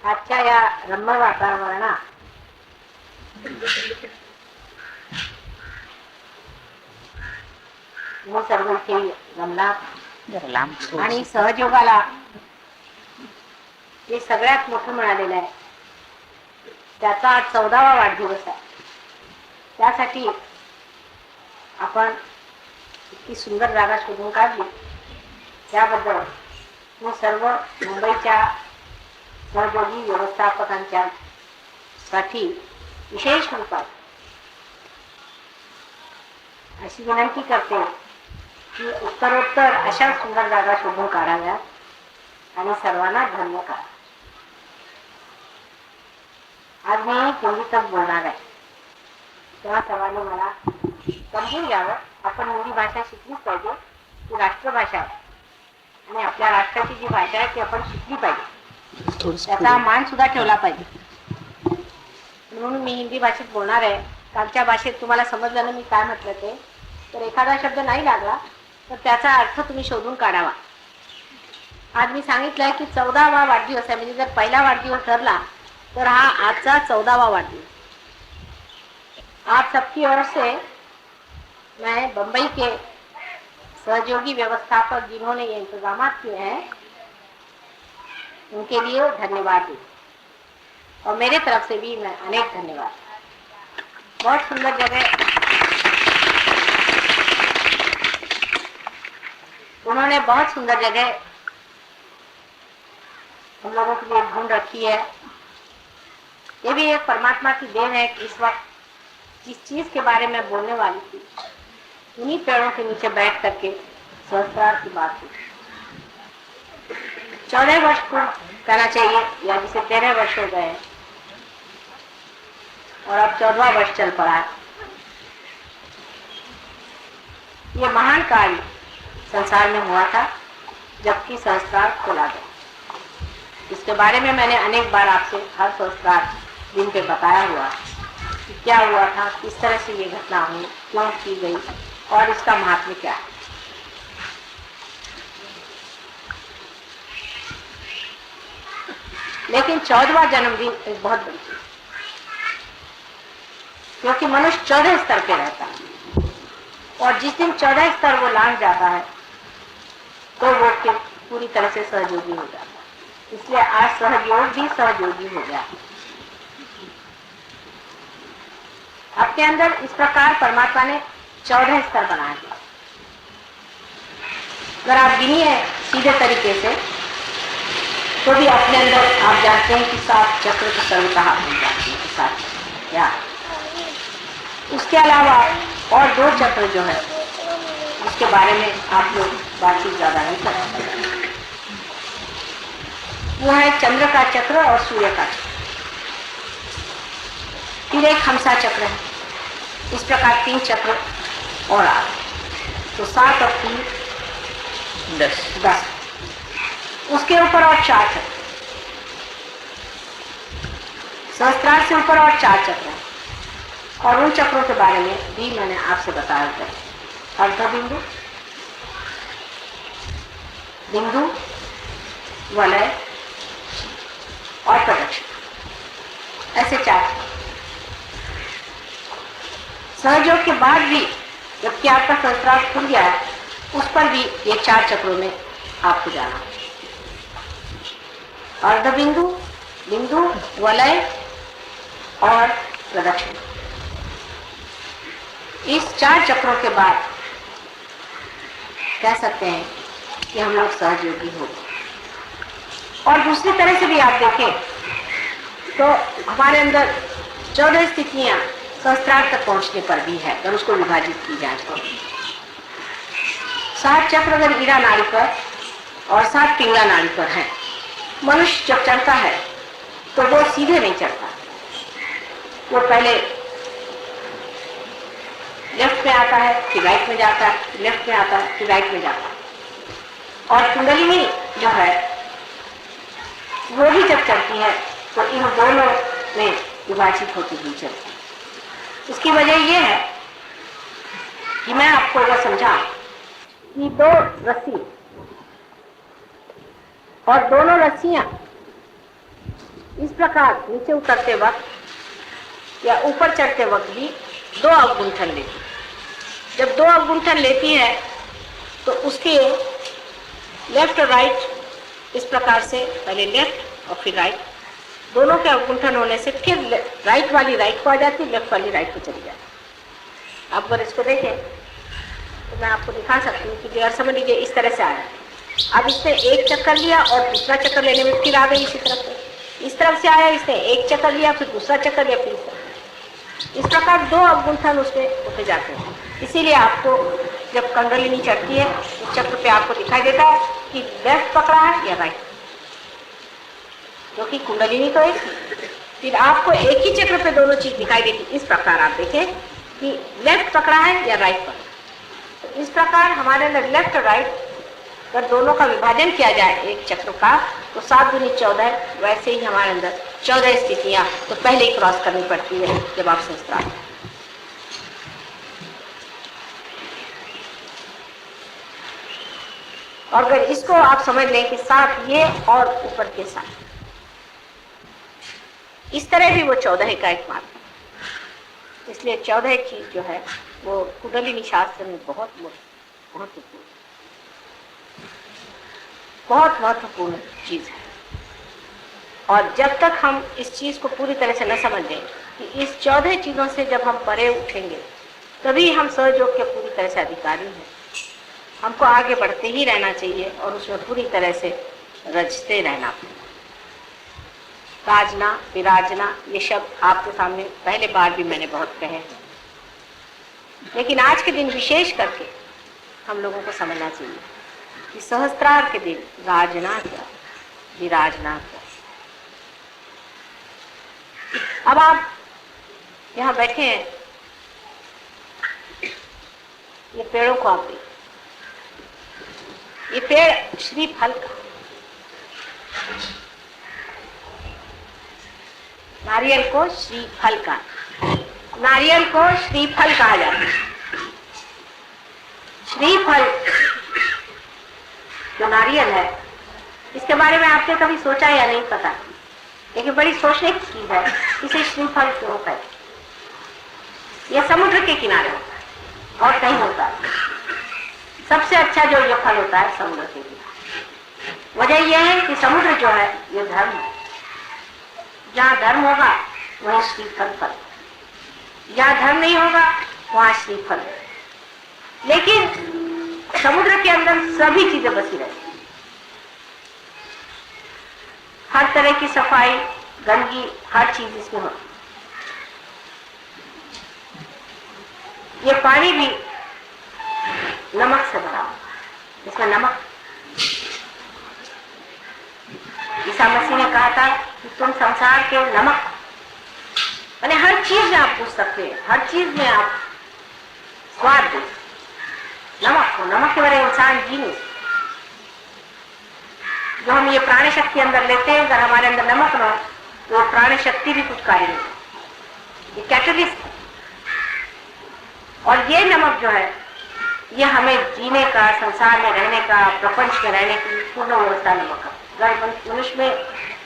आजच्या या रम्य वातावरणात मी सर्व इथे रमला आणि सहयोगाला जे सगळ्यात मोठं मिळालेलं आहे त्याचा आज 14वा वाढदिवस आहे. त्यासाठी आपण इतकी सुंदर जागा शोधून काढली त्याबद्दल मी सर्व मुंबईच्या सहयोगी व्यवस्थापकांच्या साठी विशेष रूपात अशी विनंती करते की उत्तरोत्तर अशा सुंदर जागा शोधून काढाव्यात आणि सर्वांना धन्य करा. आज मी हिंदीतच बोलणार आहे तेव्हा सर्वांनी मला समजून घ्यावं. आपण हिंदी भाषा शिकलीच पाहिजे, ती राष्ट्रभाषा आहे आणि आपल्या राष्ट्राची जी भाषा आहे ती आपण शिकली पाहिजे, त्याचा मान सुद्धा ठेवला पाहिजे. म्हणून मी हिंदी भाषेत बोलणार आहे. कालच्या भाषेत तुम्हाला समजलं ना मी काय म्हटलं ते, तर एखादा शब्द नाही लागला तर त्याचा अर्थ तुम्ही शोधून काढावा. आज मी सांगितलंय की 14वा वाढदिवस आहे, म्हणजे जर पहिला वाढदिवस ठरला तर हा आजचा 14वा वाढदिवस. आप सबकी ओर से मैं बंबई के सहयोगी व्यवस्थापक जिन्होंने ये इंतजाम किए हैं उनके लिए धन्यवाद दूँ और मेरे तरफ से भी मैं अनेक धन्यवाद. बहुत सुंदर जगह उन्होंने, बहुत सुंदर जगह हम लोगों के लिए ढूंढ रखी है. ये भी एक परमात्मा की देन है कि इस वक्त जिस चीज के बारे में बोलने वाली थी उन्हीं पेड़ों के नीचे बैठ करके सहस्त्रार की बात हुई. 14 वर्ष को कहना चाहिए, या जिसे 13 वर्ष हो गए और अब 14वां वर्ष चल पड़ा है. ये महान कार्य संसार में हुआ था जबकि सहस्त्रार खोला गया. इसके बारे में मैंने अनेक बार आपसे हर सहस्त्रार दिन पे बताया हुआ कि क्या हुआ था, किस तरह से ये घटना हुई, क्यों की गई और इसका महत्व क्या है. लेकिन 14वां जन्मदिन एक बहुत बड़ी चीज, क्योंकि मनुष्य 14 स्तर पे रहता है और जिस दिन 14 स्तर वो लांघ जाता है तो वो पूरी तरह से सहयोगी हो जाता है. इसलिए आज सहयोग भी सहयोगी हो गया. आपके अंदर इस प्रकार परमात्मा ने 14 स्तर बनाए हैं. अगर आप गिनिए सीधे तरीके से तो भी अपने अंदर आप जानते हैं कि 7 चक्र तो सर्वतः मिल जाते हैं. 7 क्या, उसके अलावा और 2 चक्र जो है उसके बारे में आप लोग बातचीत ज्यादा नहीं कर सकते. वो है चंद्र का चक्र और सूर्य का चक्र. फिर एक हंसा चक्र है. इस प्रकार 3 चक्र और आ गए तो 7 और 3 10. उसके ऊपर और 4 चक्र, सहस्त्रार से ऊपर और 4 चक्र हैं. और उन चक्रों के बारे में भी मैंने आपसे बताया था. अर्ध बिंदु, बिंदु, वलय और प्रदक्षिण, ऐसे 4. सहयोग के बाद भी जबकि आपका सहस्त्रार खुल गया है उस पर भी ये 4 चक्रों में आपको जाना. अर्ध बिंदु, बिंदु, वलय और प्रदक्षिण, इस 4 चक्रों के बाद कह सकते हैं कि हम लोग सहयोगी हो. और दूसरी तरह से भी आप देखें तो हमारे अंदर 14 स्थितियां सहस्त्रार तक पहुंचने पर भी है अगर उसको विभाजित की जाए तो. 7 चक्र अगर ईरा नाड़ी पर और 7 पिंगला नाड़ी पर है. मनुष्य जब चढ़ता है तो वो सीधे नहीं चढ़ता, वो पहले लेफ्ट में आता है, फिर राइट में जाता है, लेफ्ट में आता है, फिर राइट में जाता है. और कुंडलिनी जो है वो भी जब चलती है तो इन दोनों में विभाजित होती हुई चलती है. इसकी वजह यह है कि मैं आपको अगर समझा कि 2 रस्सी और दोनों रस्सियां इस प्रकार नीचे उतरते वक्त या ऊपर चढ़ते वक्त भी 2 अवगुंठन लेती है। जब 2 अवगुंठन लेती है तो उसके लेफ्ट और राइट इस प्रकार से, पहले लेफ्ट और फिर राइट, दोनों के अवगुंठन होने से फिर राइट वाली राइट को आ जाती है, लेफ्ट वाली राइट को चली जाती है। आप अगर इसको देखें तो मैं आपको दिखा सकती हूँ कि समझ लीजिए इस तरह से आया। अब इसने एक चक्कर लिया और दूसरा चक्कर लेने में फिर आ गई इसी तरफ से। इस तरफ से आया, इसने एक चक्कर लिया, फिर दूसरा चक्कर लिया, फिर इस प्रकार 2 अवगुंठन उसमें उठे जाते हैं। इसीलिए आपको जब कुंडलिनी चढ़ती है उस चक्र पे आपको दिखाई देता है कि लेफ्ट पकड़ा है या राइट, क्योंकि कुंडलिनी तो एक, फिर आपको एक ही चक्र पे दोनों चीज दिखाई देती। इस प्रकार आप देखें कि लेफ्ट पकड़ा है या राइट पकड़ा। तो इस प्रकार हमारे अंदर लेफ्ट और राइट अगर दोनों का विभाजन किया जाए एक चक्र का तो 7 दूनी 14, वैसे ही हमारे अंदर 14 स्थितियां तो पहले ही क्रॉस करनी पड़ती है जब आप संस्कार। और अगर इसको आप समझ लें कि 7 ये और ऊपर के 7, इस तरह भी वो 14 का एक मार्ग है। इसलिए 14 चीज जो है वो कुंडलिनी शास्त्र में बहुत महत्वपूर्ण चीज है। और जब तक हम इस चीज को पूरी तरह से न समझ लें कि इस 14 चीजों से जब हम परे उठेंगे तभी हम सहयोग के पूरी तरह से अधिकारी हैं। हमको आगे बढ़ते ही रहना चाहिए और उसमें पूरी तरह से रचते रहना। राजना, विराजना, ये शब्द आपके सामने पहले बार भी मैंने बहुत कहे हैं, लेकिन आज के दिन विशेष करके हम लोगों को समझना चाहिए कि सहस्त्रार के दिन राजना क्या, विराजना क्या। अब आप यहाँ बैठे हैं, ये पेड़ों को आप देखिए, ये पेड़ श्रीफल का, नारियल को श्रीफल का, नारियल को श्रीफल कहा जाता है। श्रीफल जो नारियल है, इसके बारे में आपने कभी सोचा या नहीं पता, लेकिन बड़ी सोचने की चीज है इसे श्रीफल क्यों होता है। यह समुद्र के किनारे होता है और कहीं होता है। सबसे अच्छा जो ये फल होता है समुद्र के किनारे। वजह यह है कि समुद्र जो है ये धर्म है। जहाँ धर्म होगा वहीं श्रीफल फल, जहाँ धर्म नहीं होगा वहाँ श्रीफल। लेकिन समुद्र के अंदर सभी चीजें बसी रहती हैं, हर तरह की सफाई, गंदगी, हर चीज इसमें होती। ये पानी भी नमक से भरा, इसमें नमक। ईसा मसीह ने कहा था कि तुम संसार के नमक, यानी हर चीज में आप पूछ सकते हैं, हर चीज में आप स्वाद दे। नमक को, नमक के बगैर इंसान जी नहीं। जो हम ये प्राण शक्ति अंदर लेते हैं, अगर हमारे अंदर नमक न हो तो प्राण शक्ति भी कुछ कार्य नहीं। ये कैटलिस्ट, और ये नमक जो है ये हमें जीने का, संसार में रहने का, प्रपंच में रहने की पूर्ण व्यवस्था नमक है। अगर मनुष्य में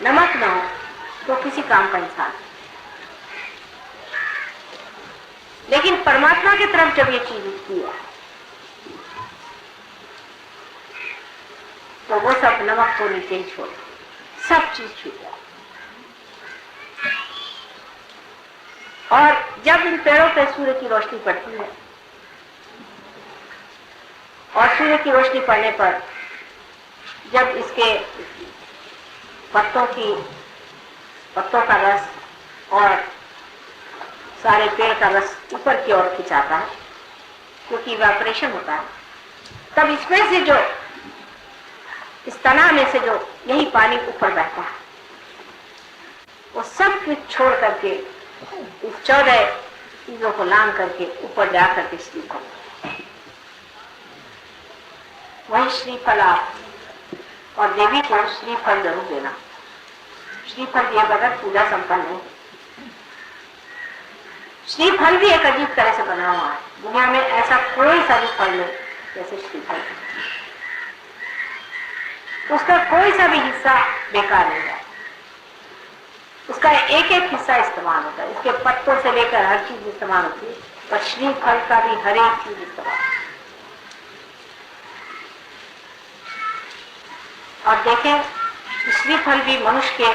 नमक न हो तो किसी काम का इंसान। लेकिन परमात्मा की तरफ जब ये चीज उठती है तो वो सब नमक को नीचे ही छोड़, सब चीज छूट जाए। और जब इन पेड़ों पर सूर्य की रोशनी पड़ती है और सूर्य की रोशनी पड़ने पर जब इसके पत्तों का रस और सारे पेड़ का रस ऊपर की ओर खिंचाता है, क्योंकि इवेपोरेशन होता है, तब इसमें से जो, इस तना में से जो यही पानी ऊपर बहता है, वो सब कुछ छोड़ करके इस 14 चीजों को लांग करके ऊपर जा करके श्रीफल, वही श्रीफल आप और देवी को श्रीफल जरूर देना। श्रीफल दिए बगैर पूजा संपन्न नहीं। श्रीफल भी एक अजीब तरह से बना हुआ है, दुनिया में ऐसा कोई सा भी फल नहीं जैसे श्रीफल। उसका कोई सा भी हिस्सा बेकार नहीं है। उसका एक एक हिस्सा इस्तेमाल होता है, इसके पत्तों से लेकर हर चीज इस्तेमाल होती है, पर श्रीफल का भी हर एक चीज इस्तेमाल। और देखें श्रीफल भी मनुष्य के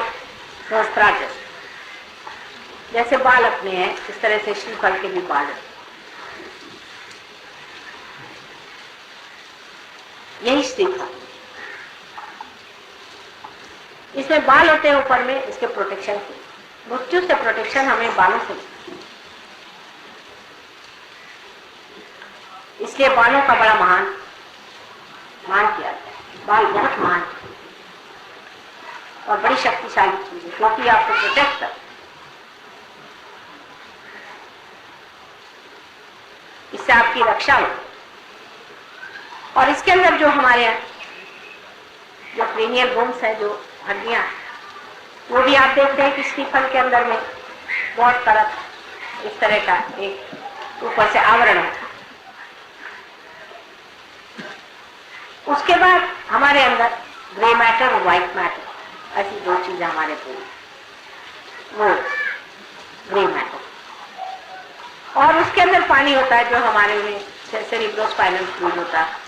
सहस्त्रार जैसे बाल अपने हैं, इस तरह से श्रीफल के भी बाल हैं। यही श्रीफल, इसमें बाल होते हैं ऊपर में, इसके प्रोटेक्शन के, मृत्यु से प्रोटेक्शन हमें बालों से, इसलिए बालों का बड़ा मान किया जाता है। बाल बहुत महान और बड़ी शक्तिशाली चीज है, क्योंकि आपको प्रोटेक्ट कर, इससे आपकी रक्षा हो। और इसके अंदर जो हमारे जो क्रेनियल बोन्स है, जो हड्डियां, वो भी आप देखते हैं कि श्रीफल के अंदर में बहुत तरह इस तरह का एक ऊपर से आवरण है। उसके बाद हमारे अंदर ग्रे मैटर और व्हाइट मैटर, ऐसी दो चीजें हमारे पूरी, वो ग्रे मैटर, और उसके अंदर पानी होता है, जो हमारे में सेरिब्रोस्पाइनल फ्लूइड होता है,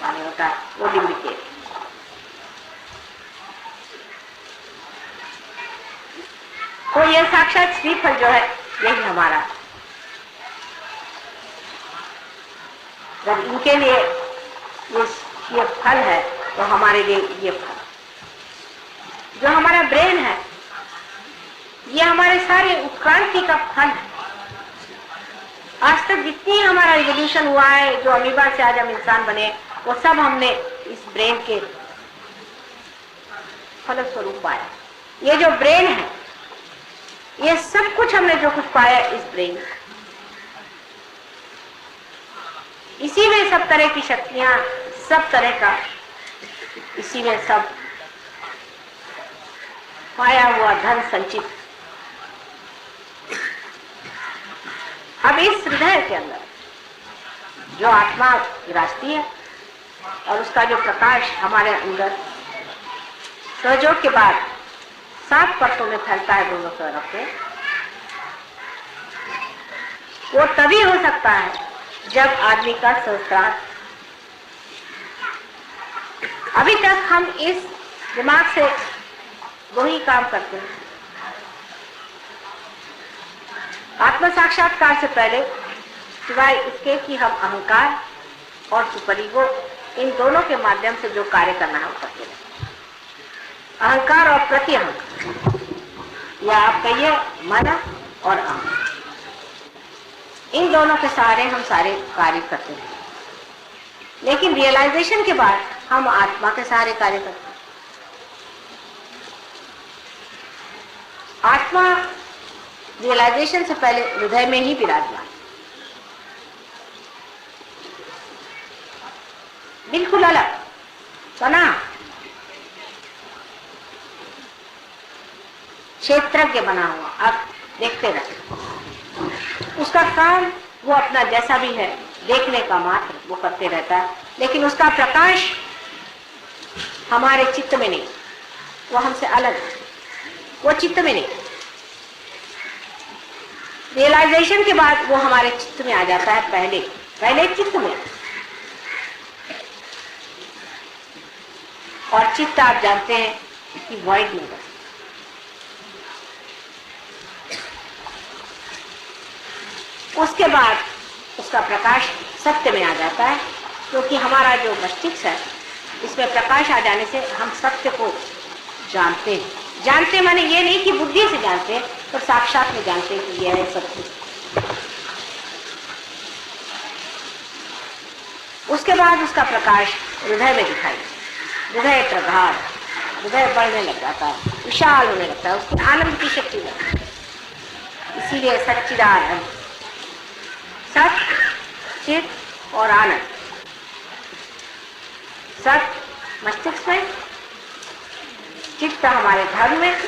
पानी होता है, वो लिम्बिक। तो ये साक्षात श्रीफल जो है, यही हमारा, जब इनके लिए ये फल है, तो हमारे लिए ये फल, जो हमारा ब्रेन है, ये हमारे सारे उत्क्रांति का फल है। आज तक जितनी हमारा रिवोल्यूशन हुआ है, जो अमीबा से आज हम इंसान बने, वो सब हमने इस ब्रेन के फलस्वरूप पाया। ये जो ब्रेन है, ये सब कुछ हमने जो कुछ पाया इस ब्रेन, इसी में सब तरह की शक्तियां, सब तरह का इसी में सब पाया हुआ धन संचित। अब इस हृदय के अंदर जो आत्मा विराजती है और उसका जो प्रकाश हमारे अंदर सहयोग के बाद 7 परतों में फैलता है दोनों तरफ से, वो तभी हो सकता है जब आदमी का संस्कार। अभी तक हम इस दिमाग से वही काम करते हैं। आत्म साक्षात्कार से पहले सिवाय इसके कि हम अहंकार और सुपर ईगो, इन दोनों के माध्यम से जो कार्य करना है वो करते हैं। अहंकार और प्रति अहंकार, या आप कहिए मन और अहंकार, इन दोनों के सहारे हम सारे कार्य करते हैं। लेकिन रियलाइजेशन के बाद हम आत्मा के सहारे कार्य करते हैं। आत्मा रियलाइजेशन से पहले हृदय में ही विराजमान, बिल्कुल अलग बना, क्षेत्रज्ञ बना हुआ। आप देखते रहे, उसका काम वो अपना जैसा भी है देखने का मात्र वो करते रहता है, लेकिन उसका प्रकाश हमारे चित्त में नहीं, वो हमसे अलग है, वो चित्त में नहीं। रियलाइजेशन के बाद वो हमारे चित्त में आ जाता है, पहले चित्त में। और चित्त आप जानते हैं कि वॉइड में है। उसके बाद उसका प्रकाश सत्य में आ जाता है, क्योंकि हमारा जो मस्तिष्क है, इसमें प्रकाश आ जाने से हम सत्य को जानते हैं। जानते माने ये नहीं कि बुद्धि से जानते हैं, पर साक्षात में जानते हैं कि यह है सत्य। उसके बाद उसका प्रकाश हृदय में दिखाई, हृदय प्रगाढ़, हृदय बढ़ने लग जाता है, विशाल होने लगता है, उसकी आनंद की शक्ति लगती है। इसीलिए सच्चिदानंद, सत्य, चित और आनंद। सत्य मस्तिष्क में, चित्त हमारे धर्म में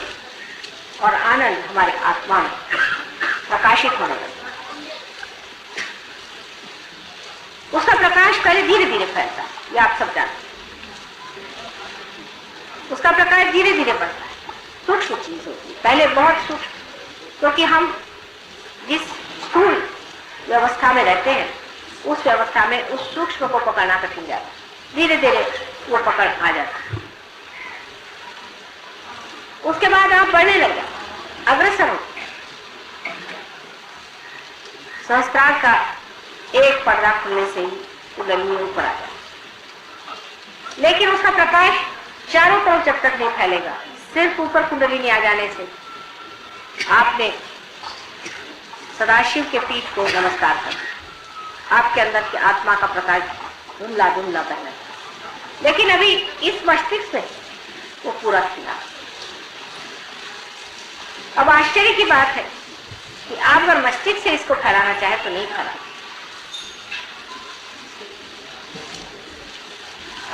और आनंद हमारे आत्मा में प्रकाशित होने लगता है। उसका प्रकाश पहले धीरे धीरे फैलता है, ये आप सब जानते हैं। उसका प्रकाश धीरे धीरे बढ़ता है, सूक्ष्म चीज होती है। पहले बहुत सूक्ष्म, क्योंकि हम जिस स्थूल व्यवस्था में रहते हैं उस व्यवस्था में उस सूक्ष्म को पकड़ना कठिन जाता है, धीरे धीरे वो पकड़ आ जाता है। उसके बाद आप बढ़ने लग जाते, अग्रसर हो। सहस्त्रार का एक पर्दा खुलने से ही कुंडलिनी ऊपर आ जाए, लेकिन उसका प्रकाश चारों तरफ जब तक नहीं फैलेगा, सिर्फ ऊपर कुंडलिनी आ जाने से आपने सदाशिव के पीठ को नमस्कार कर, आपके अंदर की आत्मा का प्रकाश धुंधला धुंधला पहना, लेकिन अभी इस मस्तिष्क से वो पूरा खिला। अब आश्चर्य की बात है कि आप अगर मस्तिष्क से इसको फैलाना चाहे तो नहीं फैला।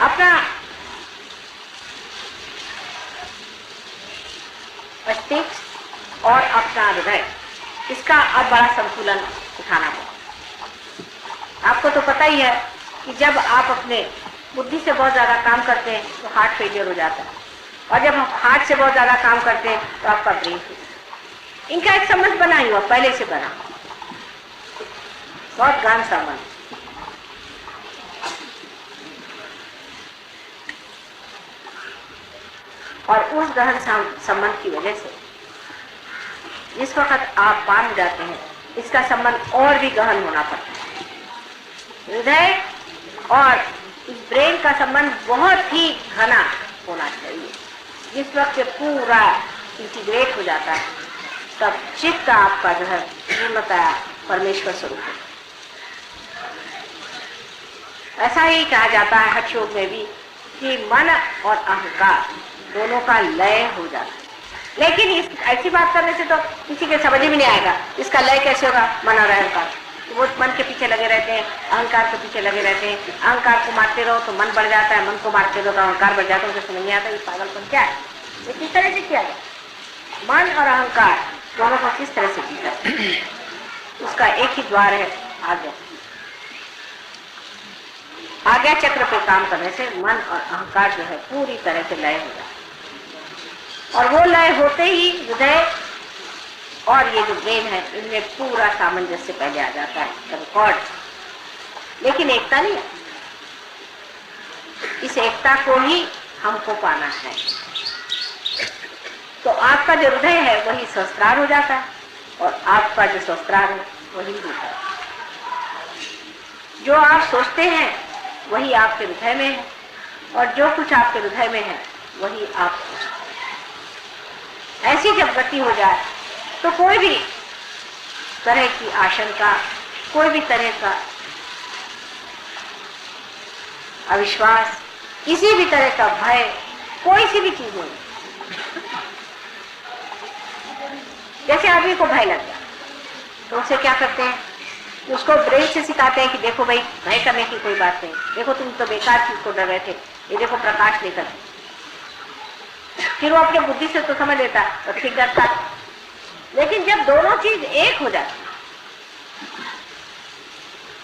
अपना मस्तिष्क और अपना हृदय, इसका अब बड़ा संतुलन उठाना होगा। आपको तो पता ही है कि जब आप अपने बुद्धि से बहुत ज्यादा काम करते हैं तो हार्ट फेलियर हो जाता है, और जब हम हार्ट से बहुत ज्यादा काम करते हैं तो आपका ब्रेन फेलियर। इनका एक संबंध बना ही हुआ, पहले से बना, बहुत गहन संबंध। और उस गहन संबंध की वजह से जिस वक्त आप पार हो जाते हैं, इसका संबंध और भी गहन होना पड़ता है। हृदय और इस ब्रेन का संबंध बहुत ही घना होना चाहिए। जिस वक्त पूरा इंटीग्रेट हो जाता है तब चित्त आपका जो है पूर्णतया परमेश्वर स्वरूप है। ऐसा ही कहा जाता है हठ योग में भी कि मन और अहंकार दोनों का लय हो जाता है। लेकिन इस ऐसी बात करने से तो किसी के समझ में नहीं आएगा इसका लय कैसे होगा। मन और अहंकार, वो मन के पीछे लगे रहते हैं, अहंकार के पीछे लगे रहते हैं। अहंकार को मारते रहो तो मन बढ़ जाता है, मन को मारते रहो तो अहंकार बढ़ जाता है। उसे समझ नहीं आता ये पागलपन क्या है, ये किस तरह से किया जाए। मन और अहंकार दोनों को किस तरह से जीता, उसका एक ही द्वार है, आज्ञा। आज्ञा चक्र पे काम करने से मन और अहंकार जो है पूरी तरह से लय हो जाता है, और वो लय होते ही हृदय और ये जो ब्रेन है इनमें पूरा सामंजस्य पहले आ जाता है, रिकॉर्ड। लेकिन एकता नहीं है, इस एकता को ही हमको पाना है। तो आपका जो हृदय है वही सहस्त्रार हो जाता है, और आपका जो सहस्त्रार है वही हृदय है। जो आप सोचते हैं वही आपके हृदय में है, और जो कुछ आपके हृदय में है वही आप सोचते हैं। ऐसी जब गति हो जाए तो कोई भी तरह की आशंका, कोई भी तरह का अविश्वास, किसी भी तरह का भय, कोई सी भी चीज नहीं। जैसे आदमी को भय लग गया तो उसे क्या करते हैं, उसको ब्रेन से सिखाते हैं कि देखो भाई भय करने की कोई बात नहीं, देखो तुम तो बेकार चीज को डर रहे थे, ये देखो प्रकाश लेकर। फिर वो अपने बुद्धि से तो समझ लेता और ठीक डरता। लेकिन जब दोनों चीज एक हो जाती,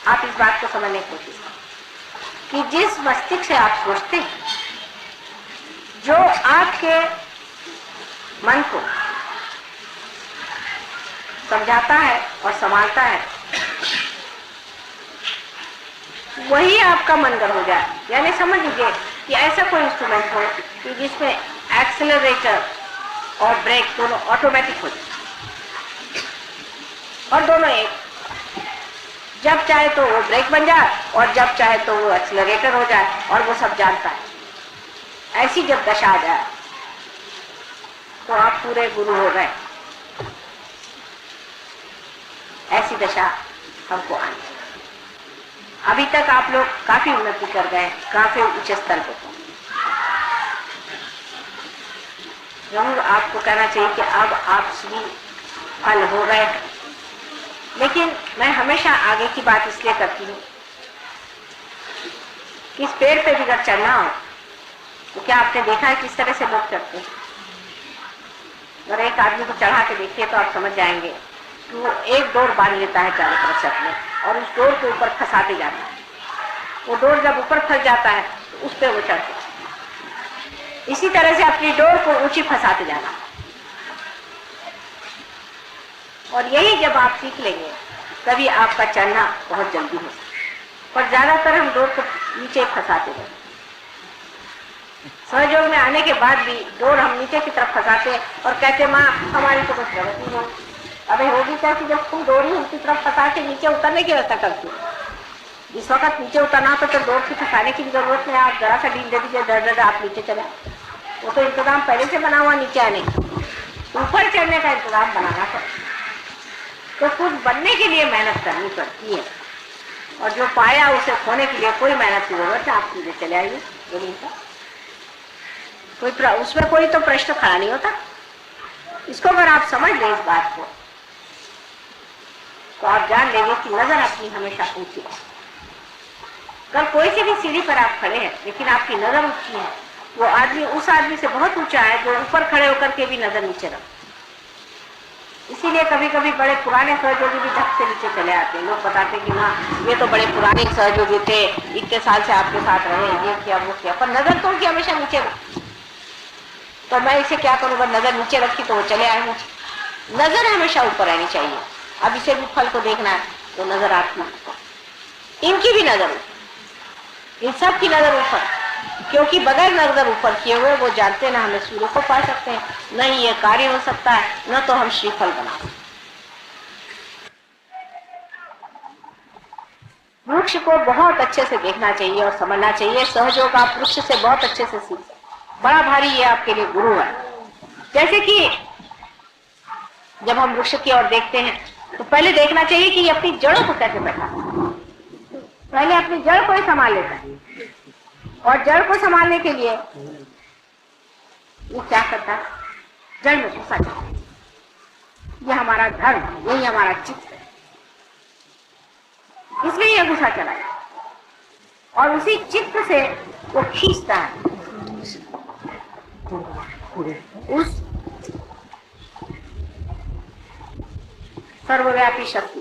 आप इस बात को समझने की कोशिश करें कि जिस मस्तिष्क से आप सोचते हैं, जो आपके मन को समझाता है और संभालता है, वही आपका मनगढ़ हो जाए। यानी समझ लीजिए कि ऐसा कोई इंस्ट्रूमेंट हो कि जिसमें एक्सेलरेटर और ब्रेक दोनों ऑटोमेटिक हो जाए, और दोनों एक, जब चाहे तो वो ब्रेक बन जाए और जब चाहे तो वो एक्सेलरेटर हो जाए, और वो सब जानता है। ऐसी जब दशा आ जाए तो आप पूरे गुरु हो गए। ऐसी दशा हमको आनी। अभी तक आप लोग काफी उन्नति कर गए, काफी ऊंचे स्तर पर। जरूर आपको कहना चाहिए कि अब आप श्री फल हो गए। लेकिन मैं हमेशा आगे की बात इसलिए करती हूँ कि इस पेड़ पे भी अगर चढ़ना हो तो क्या आपने देखा है किस तरह से लोग चढ़ते हैं। अगर एक आदमी को चढ़ा के देखिए तो आप समझ जाएंगे कि वो एक डोर बांध लेता है चारों तरफ से अपने, और उस डोर के ऊपर फंसाते जाता है। वो डोर जब ऊपर फंस जाता है तो उस पर वो चढ़ते। इसी तरह से अपनी डोर को ऊंची फंसाते जाना। और यही जब आप सीख लेंगे तभी आपका चलना बहुत जल्दी हो। पर ज्यादातर हम डोर को नीचे फंसाते हैं। सहयोग में आने के बाद भी डोर हम नीचे की तरफ फंसाते हैं और कहते माँ हमारी तो कुछ प्रगति हो। अबे होगी कैसी जब तुम डोर ही उसी तरफ फंसा के नीचे उतरने की व्यवस्था करती हो। जिस वक्त नीचे उतरना तो डोर की फंसाने की जरूरत नहीं। आप जरा सा ढील दे दीजिए, दर आप नीचे चले। वो तो इंतजाम पहले से बना हुआ नीचे आने, ऊपर चढ़ने का इंतजाम बनाना पड़ता। तो कुछ बनने के लिए मेहनत करनी पड़ती है और जो पाया उसे खोने के लिए कोई मेहनत की जरूरत है। आप सीधे चले आइए जमीन पर। उसमें कोई तो प्रश्न खड़ा नहीं होता। इसको अगर आप समझ लें इस बात को तो आप जान लेंगे कि नजर अपनी हमेशा ऊंची है। कल कोई सी भी सीढ़ी पर आप खड़े हैं लेकिन आपकी नजर ऊंची है, वो आदमी उस आदमी से बहुत ऊंचा है जो ऊपर खड़े होकर के भी नजर नीचे रखता। इसीलिए कभी कभी बड़े पुराने सहयोगी भी धक से नीचे चले आते हैं। लोग बताते कि ना ये तो बड़े पुराने सहयोगी थे, इतने साल से आपके साथ रहे, ये किया वो किया, पर नजर तो उनकी हमेशा नीचे रखी। तो मैं इसे क्या करूँगा, नजर नीचे रखी तो वो चले आए नीचे। नजर हमेशा ऊपर रहनी चाहिए। अब इसे भी फल को देखना है तो नजर आपकी, इनकी भी नजर ऊपर, इन सब की नजर ऊपर, क्योंकि बगैर नजर ऊपर किए हुए वो जानते ना हमें सूर्य को पा सकते हैं, न ही ये कार्य हो सकता है, न तो हम श्रीफल बना सकते। वृक्ष को बहुत अच्छे से देखना चाहिए और समझना चाहिए। सहयोग आप वृक्ष से बहुत अच्छे से सीख, बड़ा भारी ये आपके लिए गुरु है। जैसे कि जब हम वृक्ष की ओर देखते हैं तो पहले देखना चाहिए कि ये अपनी जड़ों को कैसे बैठा, पहले अपनी जड़ को ही संभाल लेता है। और जड़ को संभालने के लिए वो क्या करता है, जड़ में घुसा जाता है। ये हमारा धर्म, यही हमारा चित्त है, इसलिए ये घुसा चला है। और उसी चित्त से वो खींचता है उस सर्वव्यापी शक्ति।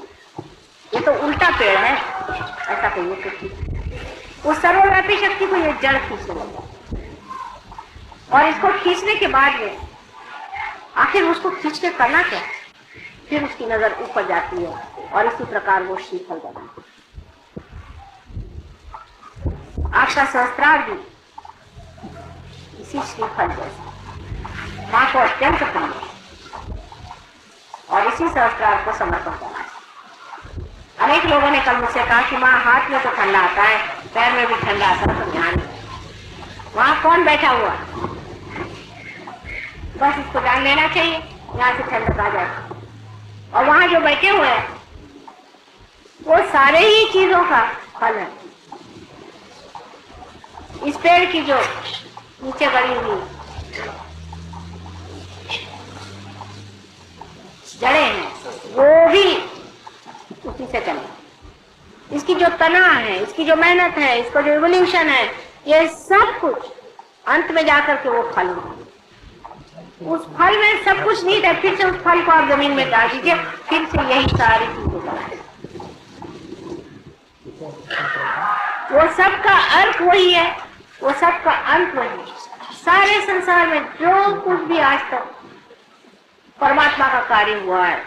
ये तो उल्टा पेड़ है, ऐसा कहिए तो ठीक। उस सर्वव्यापी शक्ति को ये जड़ खींचने लगा और इसको खींचने के बाद में आखिर उसको खींच के करना क्या, फिर उसकी नजर ऊपर जाती है और इसी प्रकार वो श्रीफल बना। आपका सहस्त्रार भी इसी श्रीफल जैसा माँ को अत्यंत प्रिय और इसी सहस्त्रार को समर्पण करना। अनेक लोगों ने कल मुझसे कहा कि माँ हाथ में तो ठंडा आता है, पैर में भी ठंडा आता है, तो ध्यान वहां कौन बैठा हुआ, बस इसको जान लेना चाहिए, यहाँ से ठंडक आ जाए। और वहां जो बैठे हुए हैं वो सारे ही चीजों का फल है। इस पेड़ की जो नीचे गड़ी हुई जड़ें हैं वो भी उसी से चले। इसकी जो तना है, इसकी जो मेहनत है, इसका जो इवोल्यूशन है, ये सब कुछ अंत में जाकर के वो फल है। उस फल में सब कुछ नहीं है, फिर से उस फल को आप जमीन में डाल दीजिए, फिर से यही सारी चीजें बनाए। वो सब का अर्थ वही है, वो सब का अंत वही है। सारे संसार में जो कुछ भी आज तक परमात्मा का कार्य हुआ है,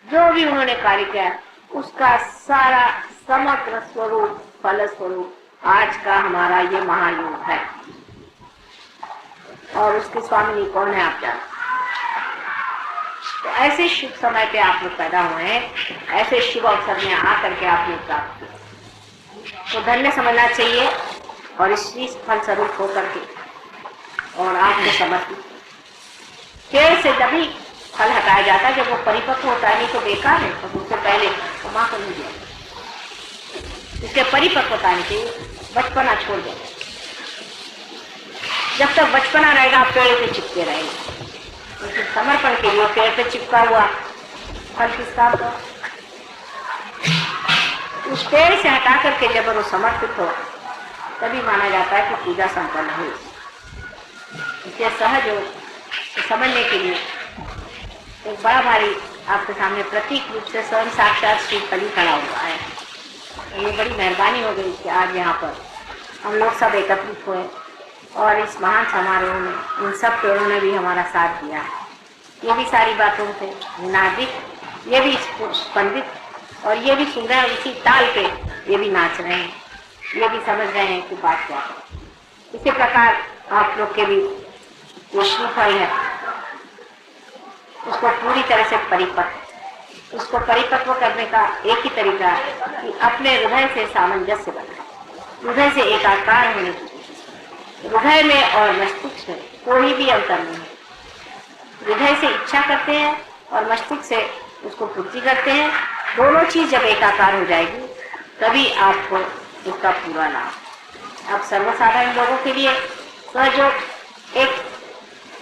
जो भी उन्होंने कार्य किया, उसका सारा समग्र स्वरूप, फल स्वरूप आज का हमारा ये महायुग है। और उसके स्वामिनी कौन है आप जानते। तो ऐसे शुभ समय पे आप लोग पैदा हुए हैं, ऐसे शुभ अवसर में आकर के आपने प्राप्त किया, तो धन्य समझना चाहिए और इसी फल स्वरूप होकर के और आपको समर्पित। पेड़ से जब भी फल हटाया जाता है जब वो परिपक्व होता है, नहीं तो बेकार है, तो उससे पहले तो माँ को नहीं दिया। इसके परिपक्वता नहीं चाहिए, बचपना छोड़ दो। जब तक बचपना रहेगा आप पेड़ पे चिपके रहेंगे, लेकिन समर्पण के लिए पेड़ पे चिपका हुआ फल किस काम का। उस पेड़ से हटा करके जब वो समर्पित हो तभी माना जाता है कि पूजा संपन्न हुई। इसलिए सहज हो समझने के लिए एक बड़ा भारी आपके सामने प्रतीक रूप से स्वयं साक्षात श्री फली खड़ा हुआ है। ये बड़ी मेहरबानी हो गई कि आज यहाँ पर हम लोग सब एकत्रित हुए और इस महान समारोह में इन सब पेड़ों ने भी हमारा साथ दिया है। ये भी सारी बातों से नादिक ये भी पंडित और ये भी सुन रहे हैं, इसी ताल पे ये भी नाच रहे हैं, ये भी समझ रहे हैं कि बात क्या है। इसी प्रकार आप लोग के भी जो श्रीफल है उसको पूरी तरह से उसको परिपक्व करने का एक ही तरीका है कि अपने हृदय से सामंजस्य बनाए, हृदय से एकाकार होने की कोशिश। हृदय में और मस्तिष्क में कोई भी अंतर नहीं है। हृदय से इच्छा करते हैं और मस्तिष्क से उसको पूर्ति करते हैं। दोनों चीज जब एकाकार हो जाएगी तभी आपको उसका पूरा लाभ। अब सर्वसाधारण लोगों के लिए सहयोग एक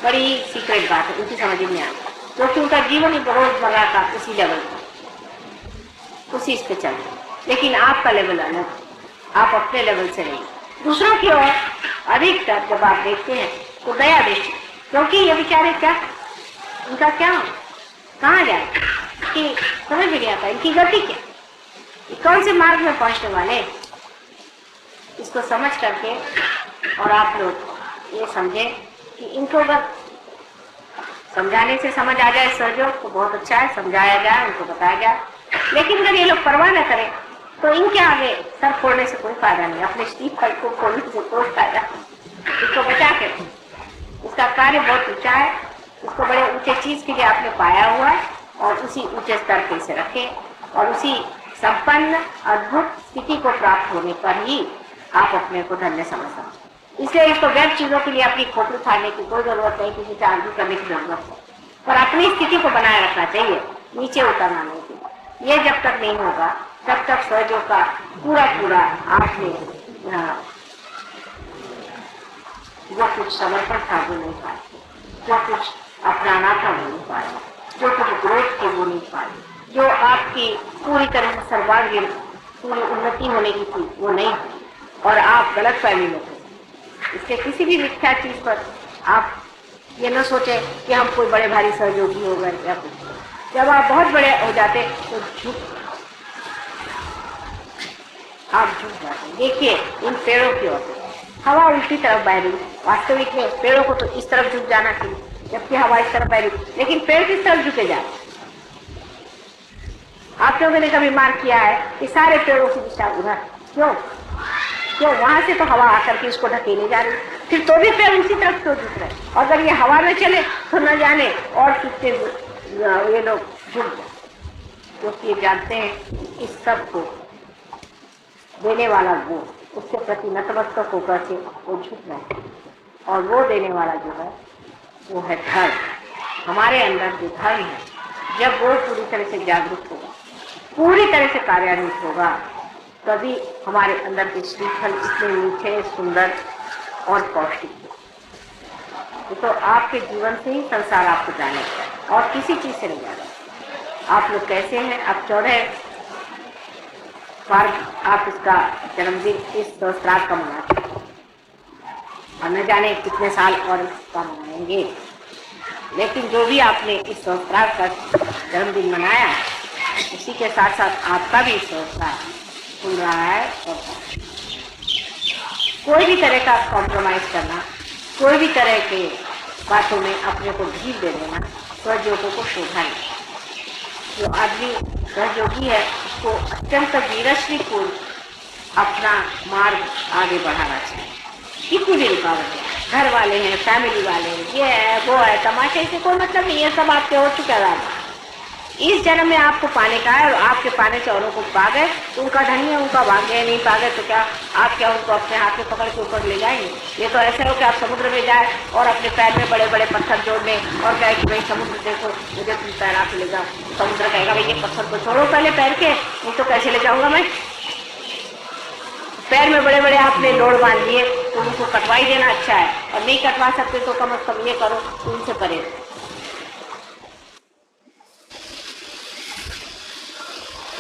बड़ी सीक्रेट बात है, उनकी समझ में आता, क्योंकि उनका जीवन ही रोजमर्रा का उसी लेवल पर, उसी इस पे चल रहा है। लेकिन आपका लेवल अलग, आप अपने लेवल से नहीं, दूसरों की ओर अधिकतर जब आप देखते हैं तो दया दृष्टि, क्योंकि ये बेचारे क्या, इनका क्या हो, कहाँ जाए कि समझ में नहीं आता, इनकी गति क्या, कौन से मार्ग में पहुंचने वाले, इसको समझ करके और आप लोग ये समझे कि इनको अगर समझाने से समझ आ जाए सहयोग तो बहुत अच्छा है, समझाया जाए, उनको बताया जाए। लेकिन अगर ये लोग परवाह न करें तो इनके आगे सर फोड़ने से कोई फायदा नहीं, अपने श्रीफल को खोलने से कोई फायदा नहीं। इसको बचा के, इसका कार्य बहुत ऊंचा है, इसको बड़े ऊंचे चीज के लिए आपने पाया हुआ है और उसी ऊंचे स्तर पे इसे रखें और उसी संपन्न अद्भुत स्थिति को प्राप्त होने पर ही आप अपने को धन्य समझ सकते। इसलिए इसको व्यर्थ चीजों के लिए अपनी खोपड़ी फाड़ने की कोई जरूरत नहीं, किसी से आर्ग्यू करने की जरूरत है, पर अपनी स्थिति को बनाए रखना चाहिए, नीचे उतरना नहीं चाहिए। ये जब तक नहीं होगा तब तक सहयोग का पूरा पूरा आपने जो कुछ समर्पण था वो नहीं पाए, जो कुछ अपनाना था वो नहीं पाए, जो कुछ ग्रोथ थे वो नहीं पाए, जो आपकी पूरी तरह से सर्वांगीण पूरी उन्नति होने की थी वो नहीं हुई और आप गलत फहमी में थे। इससे किसी भी मिथ्या चीज पर आप ये न सोचे कि हम कोई बड़े भारी सहयोगी हो गए या कुछ। जब आप बहुत बड़े हो जाते तो आप झुक जाते। देखिए इन पेड़ों की ओर हवा उल्टी तरफ बह रही, वास्तविक में पेड़ों को तो इस तरफ झुक जाना चाहिए, जबकि हवा इस तरफ बह रही, लेकिन पेड़ किस तरफ झुके जाए। आप लोगों ने कभी मार्क किया है कि सारे पेड़ों की दिशा उधर, क्यों? वहां से तो हवा आकर के इसको ढकेले जा रही, फिर तो भी पेड़ उसी तरफ क्यों झुक रहे? और अगर ये हवा में चले तो न जाने और कितने ये लोग झुक जाए, क्योंकि ये जानते हैं इस सब को देने वाला वो, उसके प्रति नतमस्तक होकर के वो झुक रहे हैं। और वो देने वाला जो है वो है धर्म। हमारे अंदर जो धर्म है, जब वो पूरी तरह से जागरूक होगा, पूरी तरह से कार्यान्वित होगा, तभी हमारे अंदर के श्रीफल इतने मीठे, सुंदर और पौष्टिक। तो आपके जीवन से ही संसार आपको जानेगा और किसी चीज से नहीं जानेगा। आप लोग कैसे हैं? आप 14 बार आप इसका जन्मदिन इस सहस्त्रार्थ का मनाते हैं और न जाने कितने साल और इसका मनाएंगे। लेकिन जो भी आपने इस सहस्त्रार्थ का जन्मदिन मनाया, उसी के साथ साथ आपका भी सहस्त्रार्थ खुल रहा है। और कोई भी तरह का कॉम्प्रोमाइज करना, कोई भी तरह के बातों में अपने को ढील दे देना सहयोगों को शोभा नहीं। जो आदमी सहयोगी है उसको अत्यंत धीरज पूर्ण अपना मार्ग आगे बढ़ाना चाहिए। कितनी भी रुकावट है, घर वाले हैं, फैमिली वाले हैं, ये है वो है, तमाशे से कोई मतलब नहीं है, सब आपके हो चुका है। इस जन्म में आपको पाने का है और आपके पाने से औरों को पा गए तो उनका धनी है, उनका भाग्य है, नहीं पा गए तो क्या आप क्या उनको अपने हाथ में पकड़ के ऊपर ले जाएंगे? ये तो ऐसा हो कि आप समुद्र में जाए और अपने पैर में बड़े बड़े पत्थर जोड़ लें और कहे कि भाई समुद्र देखो मुझे तुम तैरा के ले जाओ। समुद्र कहेगा भाई ये पत्थर को छोड़ो पहले पैर के, नहीं तो कैसे ले जाऊंगा मैं? पैर में बड़े बड़े आपने लोड़ बांध लिए तो उनको कटवाई देना अच्छा है, और नहीं कटवा सकते तो कम से कम ये करो उनसे परे।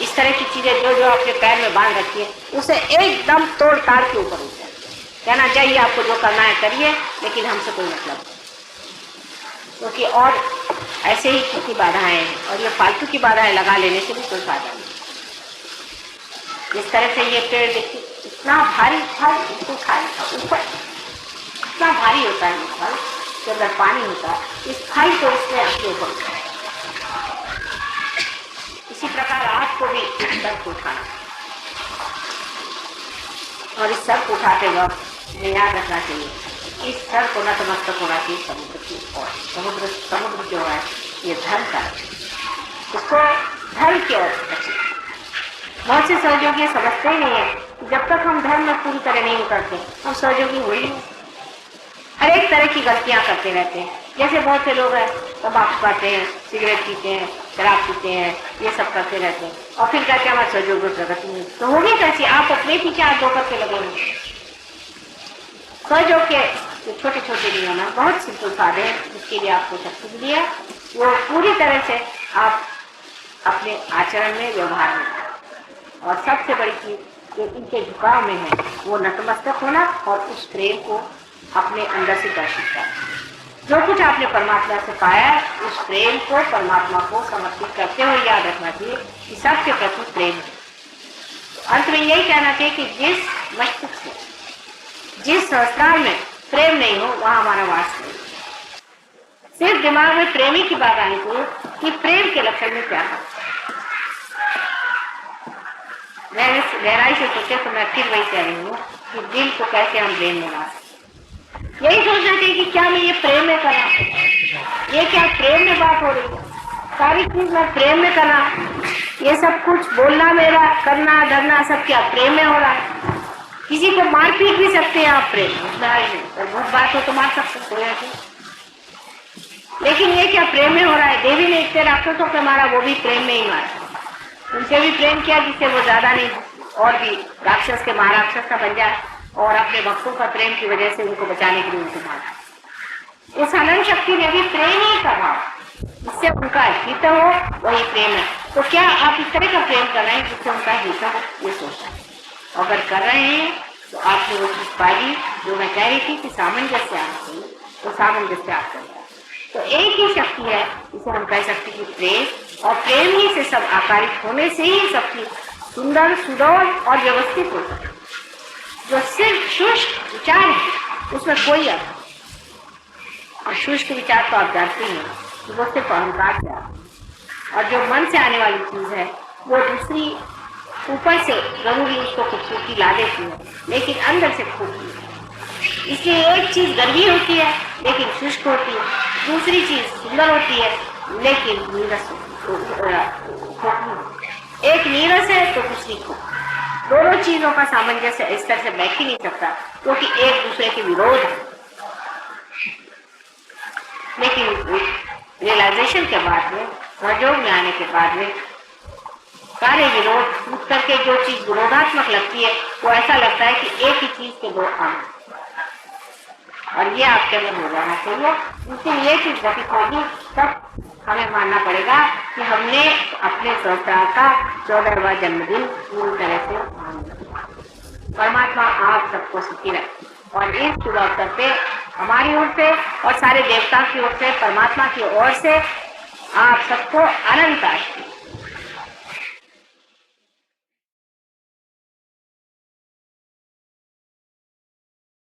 इस तरह की चीजें जो जो आपके पैर में बांध रखी है उसे एकदम तोड़ ताड़ के ऊपर उठ जाए। कहना चाहिए आपको जो करना है करिए, लेकिन हमसे कोई मतलब नहीं, क्योंकि और ऐसे ही कितनी बाधाएं हैं और ये फालतू की बाधाएं लगा लेने से भी कोई फायदा नहीं। इस तरह से ये पेड़ देखिए इतना भारी फल, इसको खाए ऊपर इतना भारी होता है, फल के अंदर पानी होता है, इस फल को इसने अपने ऊपर को भी इस स्तर को उठाना, और इस स्तर को उठाते वक्त में याद रखना चाहिए इस स्तर को नतमस्तक होना चाहिए समुद्र की ओर। समुद्र जो है ये धर्म का, इसको धर्म की ओर रखिए। बहुत से सहयोगी समझते ही नहीं है कि जब तक हम धर्म में पूरी तरह नहीं उतरते हम सहयोगी हो ही नहीं। हर एक तरह की गलतियां करते रहते हैं। जैसे बहुत से लोग हैं तंबाकू खाते हैं, सिगरेट पीते हैं, शराब पीते हैं, ये सब करते रहते हैं और फिर कहते हैं हमारे सहयोग में प्रगति नहीं। तो होगी कैसी? आप अपने पीछे हाथ धो करके लगे होंगे। सहयोग के जो छोटे छोटे नियम है बहुत सिंपल साधे हैं, जिसके लिए आपको शक्ति मिली है वो पूरी तरह से आप अपने आचरण में, व्यवहार में, और सबसे बड़ी चीज जो इनके झुकाव में है वो नतमस्तक होना और उस प्रेम को अपने अंदर से दर्शित करना। जो कुछ आपने परमात्मा से पाया है उस प्रेम को परमात्मा को समर्पित करते हुए याद रखना चाहिए कि सबके प्रति प्रेम है। अंत में यही कहना चाहिए कि जिस मस्तिष्क में, जिस संस्कार में प्रेम नहीं हो वहां हमारा वास नहीं। सिर्फ दिमाग में प्रेमी की बात आनी चाहिए कि प्रेम के लक्षण में क्या है। मैं इस गहराई से सोचे तो मैं फिर वही कह रही हूँ कि दिल को कैसे हम प्रेम में ला सकते। यही सोचना चाहिए कि क्या मैं ये प्रेम में करा, ये क्या प्रेम में बात हो रही है, सारी चीज मैं प्रेम में करा, ये सब कुछ बोलना मेरा, करना धरना सब क्या प्रेम में हो रहा है। किसी को मार पीट भी सकते हैं आप प्रेम में, बहुत बात हो तो मार सकते हैं, लेकिन ये क्या प्रेम में हो रहा है। देवी ने इतने राक्षसों को मारा, वो भी प्रेम में ही मारा। उनसे भी प्रेम किया जिससे वो ज्यादा नहीं और भी राक्षस के महाराक्षस का बन जाए, और अपने भक्तों का प्रेम की वजह से उनको बचाने के लिए उनको मारा। इस अनंत शक्ति ने भी प्रेम ही करा, इससे उनका हित हो वही प्रेम है। तो क्या आप इस तरह का प्रेम कर रहे हैं जिससे उनका हित हो, ये सोचना है। अगर कर रहे हैं तो आपने वो चीज पाई जो मैं कह रही थी कि सामंजस्य आना चाहिए, तो सामंजस्य आप कर रहे हैं। तो एक ही शक्ति है जिसे हम कह सकते हैं कि प्रेम, और प्रेम ही से सब आकारित होने से ही सब चीज सुंदर, सुडौल और व्यवस्थित हो सकती है। जो सिर्फ शुष्क विचार है उसमें कोई अर्थ नहीं, और शुष्क विचार तो आप जानते हैं कि वो सिर्फ अहंकार से आता है, और जो मन से आने वाली चीज है वो दूसरी ऊपर से जरूरी उसको खूबसूरती ला देती है लेकिन अंदर से खूबी है। इसलिए एक चीज गर्मी होती है लेकिन शुष्क होती है, दूसरी चीज सुंदर होती है लेकिन नीरस होती है। एक नीरस है तो दूसरी खूब। दोनों चीजों का सामंजस्य इस तरह से बैठ ही नहीं सकता क्योंकि एक दूसरे के विरोध है। लेकिन रियलाइजेशन के बाद में, सहयोग में आने के बाद में सारे विरोध टूट करके जो चीज विरोधात्मक लगती है वो ऐसा लगता है कि एक ही चीज के दो अंग, और ये आपके अंदर हो जाना चाहिए। लेकिन ये चीज घटित होगी तब हमें मानना पड़ेगा कि हमने अपने संस्कार का 14वां जन्मदिन पूरी तरह से माना। परमात्मा आप सबको सुखी रखे, और इस शुभ अवसर पे हमारी ओर से और सारे देवता की ओर से, परमात्मा की ओर से आप सबको अनंत आशीर्वाद।